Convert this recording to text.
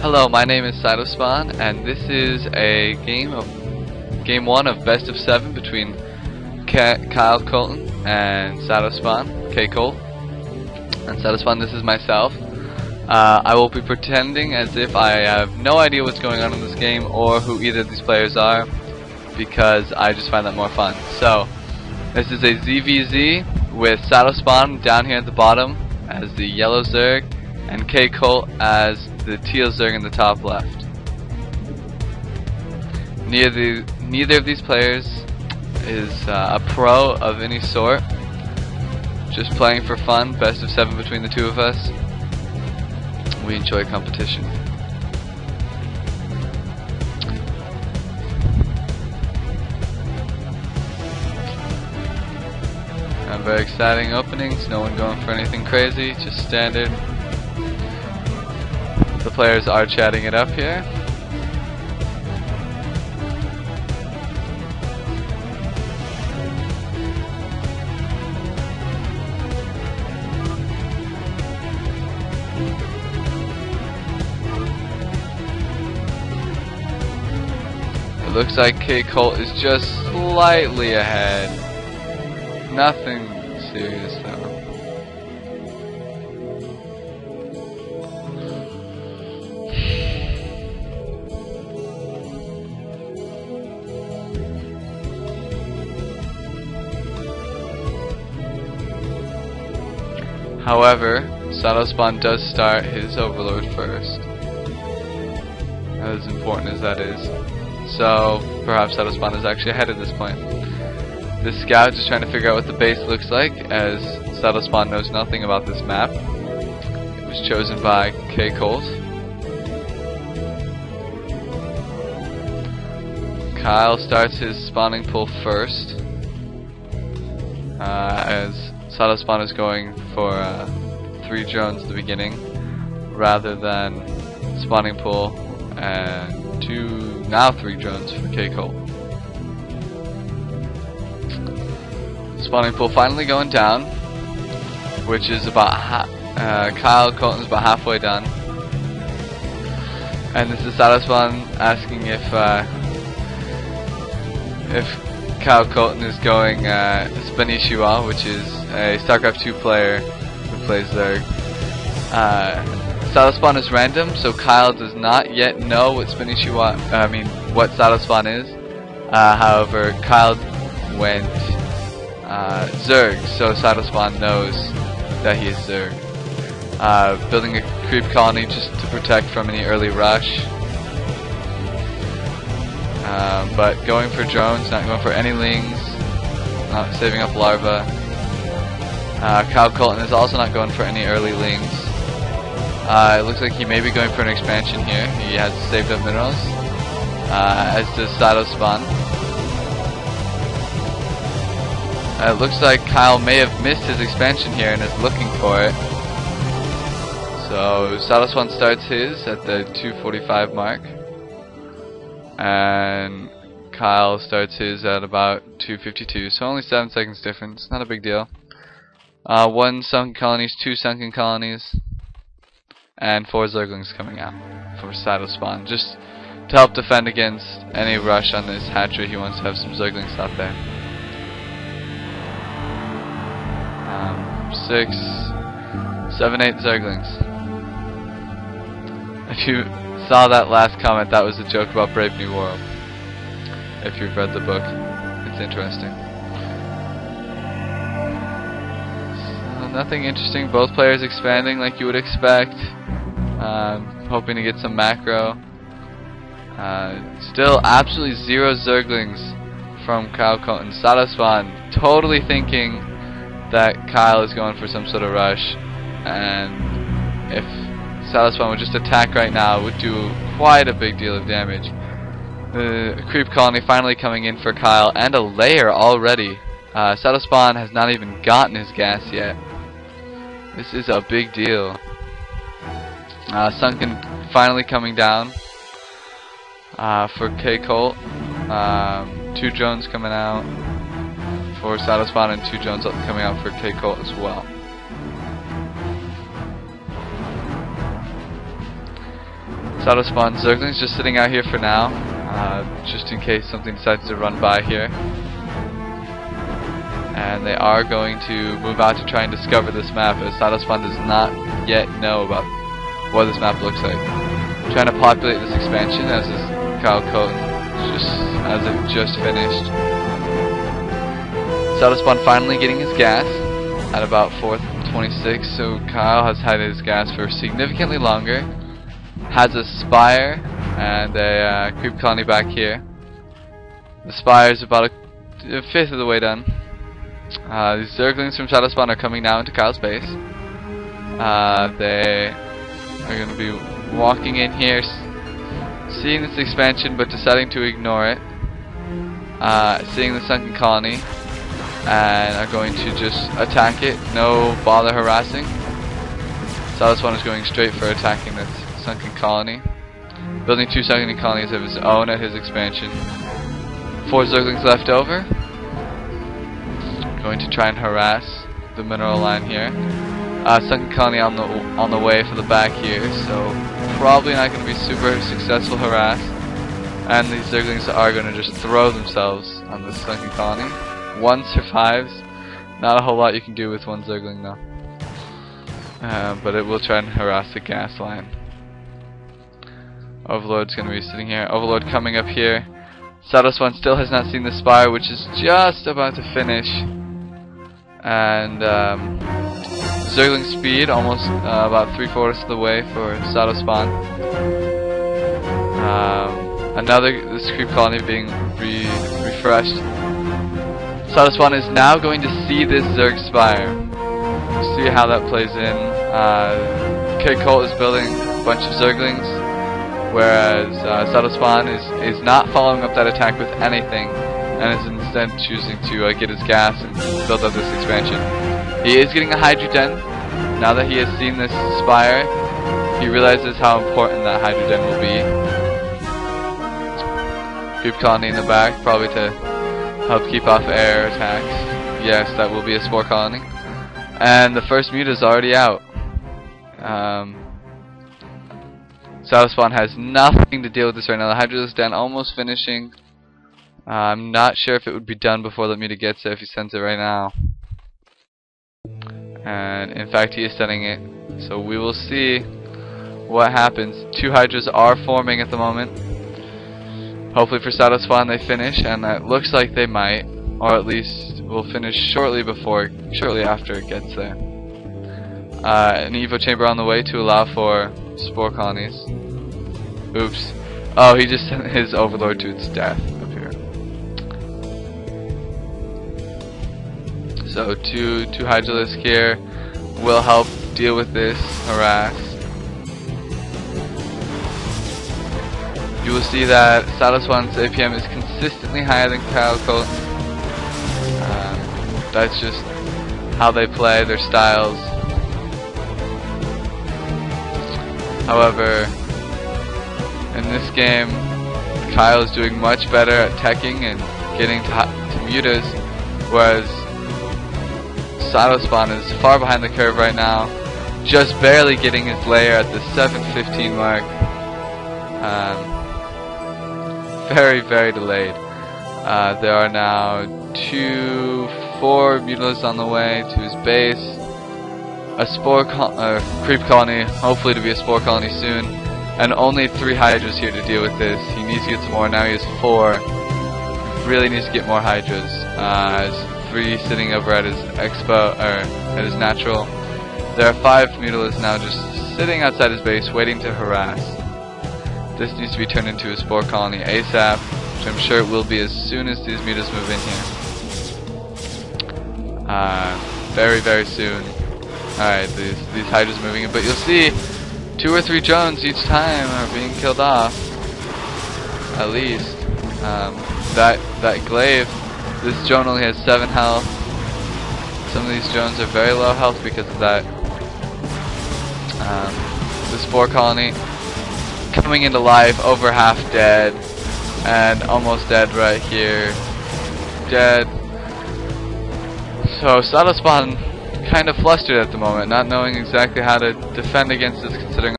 Hello, my name is Cytospawn, and this is a game 1 of best of 7 between Kcolt and Cytospawn, Kcolt. And Cytospawn, this is myself. I will be pretending as if I have no idea what's going on in this game or who either of these players are, because I just find that more fun. So, this is a ZVZ with Cytospawn down here at the bottom as the yellow Zerg, and Kcolt as the teal Zerg in the top left. Neither of these players is a pro of any sort. Just playing for fun, best of 7 between the two of us. We enjoy competition. Very exciting openings, no one going for anything crazy, just standard. The players are chatting it up here. It looks like Kcolt is just slightly ahead. Nothing serious though. However, Cytospawn does start his overload first. As important as that is. So, perhaps Cytospawn is actually ahead at this point. This scout is trying to figure out what the base looks like, as Cytospawn knows nothing about this map. It was chosen by Kcolt. Kyle starts his spawning pool first, as Cytospawn is going for 3 drones at the beginning, rather than spawning pool and 3 drones for Kcolt. Spawning pool finally going down, which is about Kcolt is about halfway done, and this is Cytospawn asking if Kcolt is going Spanishiwa, which is a StarCraft 2 player who plays Zerg. Cytospawn is random, so Kyle does not yet know what what Cytospawn is. However, Kyle went Zerg, so Cytospawn knows that he is Zerg. Building a creep colony just to protect from any early rush. But going for drones, not going for any lings, not saving up larvae. Kcolt is also not going for any early lings. It looks like he may be going for an expansion here. He has saved up minerals, as does Cytospawn. It looks like Kyle may have missed his expansion here and is looking for it. So Cytospawn starts his at the 245 mark, and Kyle starts his at about 252. So only 7 seconds difference. Not a big deal. 1 sunken colonies, 2 sunken colonies, and 4 Zerglings coming out for Cytospawn, just to help defend against any rush on this hatchery. He wants to have some Zerglings out there. 6, 7, 8 Zerglings. If you saw that last comment, that was a joke about Brave New World. If you've read the book, it's interesting. So nothing interesting. Both players expanding like you would expect. Hoping to get some macro. Still absolutely 0 Zerglings from Kcolt, and Cytospawn totally thinking that Kyle is going for some sort of rush, and if Cytospawn would just attack right now, it would do quite a big deal of damage. The creep colony finally coming in for Kyle, and a layer already. Cytospawn has not even gotten his gas yet. This is a big deal. Sunken finally coming down for Kcolt. 2 drones coming out for Cytospawn, and 2 drones coming out for Kcolt as well. Cytospawn Zerglings just sitting out here for now, just in case something decides to run by here. And they are going to move out to try and discover this map, as Cytospawn does not yet know about what this map looks like. Trying to populate this expansion, as is Kcolt, as it just finished. Cytospawn finally getting his gas at about 4:26, so Kyle has had his gas for significantly longer. Has a Spire and a creep colony back here. The Spire is about a fifth of the way done. These Zerglings from Cytospawn are coming now into Kyle's base. They are going to be walking in here, seeing this expansion but deciding to ignore it. Seeing the sunken colony, and are going to just attack it, no bother harassing. Cytospawn is going straight for attacking this sunken colony, building 2 sunken colonies of his own at his expansion. 4 Zerglings left over. Going to try and harass the mineral line here. Sunken colony on the way for the back here, so probably not going to be super successful harass. And these Zerglings are going to just throw themselves on the sunken colony. 1 survives. Not a whole lot you can do with 1 Zergling though. But it will try and harass the gas line. Overlord's going to be sitting here. Overlord coming up here. Cytospawn still has not seen the Spire, which is just about to finish. And Zergling speed almost about 3/4 of the way for Cytospawn. This creep colony being refreshed. Cytospawn is now going to see this Zerg Spire. See how that plays in. Kcolt is building a bunch of Zerglings, whereas Cytospawn is not following up that attack with anything, and is instead choosing to get his gas and build up this expansion. He is getting a Hydrogen. Now that he has seen this Spire, he realizes how important that Hydrogen will be. Creep colony in the back, probably to help keep off air attacks. Yes, that will be a spore colony. And the first mute is already out. Cytospawn has nothing to deal with this right now. The Hydra is done, almost finishing. I'm not sure if it would be done before the muta gets there if he sends it right now. And in fact he is sending it. So we will see what happens. 2 Hydras are forming at the moment. Hopefully for Cytospawn they finish, and it looks like they might, or at least will finish shortly after it gets there. An Evo chamber on the way to allow for spore colonies. Oops. Oh, he just sent his Overlord to its death up here. So two Hydralisk here will help deal with this harass. You will see that Cytospawn's APM is consistently higher than Kcolt. That's just how they play, their styles. However, in this game, Kyle is doing much better at teching and getting to mutas, whereas Cytospawn is far behind the curve right now, just barely getting his layer at the 7:15 mark. Very, very delayed. There are now 4 mutalisks on the way to his base. A creep colony, hopefully to be a spore colony soon, and only 3 Hydras here to deal with this. He needs to get some more. Now he has 4. Really needs to get more Hydras. Has 3 sitting over at his at his natural. There are 5 mutalisks now just sitting outside his base, waiting to harass. This needs to be turned into a spore colony ASAP, which I'm sure it will be as soon as these mutas move in here. Very, very soon. Alright, these Hydras moving in, but you'll see 2 or 3 drones each time are being killed off. At least. That glaive, this drone only has 7 health. Some of these drones are very low health because of that. The spore colony coming into life, over half dead, and almost dead right here. Dead. So Cytospawn kind of flustered at the moment, not knowing exactly how to defend against this, considering